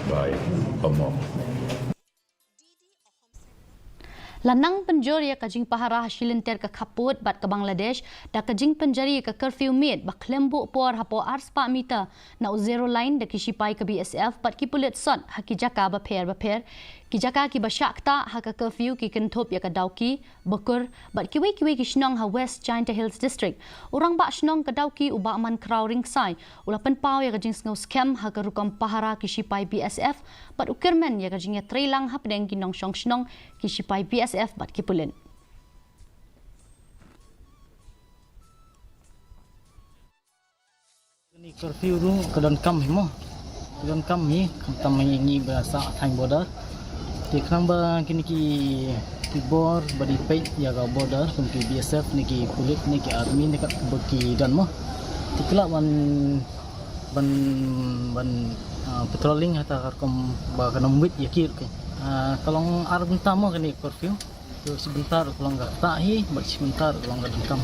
by PAMOK. Lanang penjuri kajing pahara hasilinter ke kaput bat ke Bangladesh da kajing penjari ke curfew mid ba klembuk por hapo arspa meter na zero line da kisipai ke BSF bat ki pulit son haki jaka ba per ki jaka ki ba syakta ha ke curfew ki kentop ya ke dauki bekur bat kiwi ki shnong ha West Giant Hills District orang ba shnong ke dauki uba aman kraw ringsai ulapan pau ya kajing ngau scam ha ke rukam pahara kisipai BSF bat ukirmen ya kajing ya trailang ha pedeng ki nong shnong kisipai BSF bat kipulin. Ini curfew tu kedan kam mo, kedan kam ni ini bahasa Thai border. Di kerana kini ki bor badi pay jaga border, kini BSF ni ki kulit ni ki army ni kat bagi dan mo. Tikla ban patrolling atau kom bagan wit yakir ke. Kalau arab utama kini curfew, tu sebentar kalau enggak tahi, sebentar kalau enggak dengkam.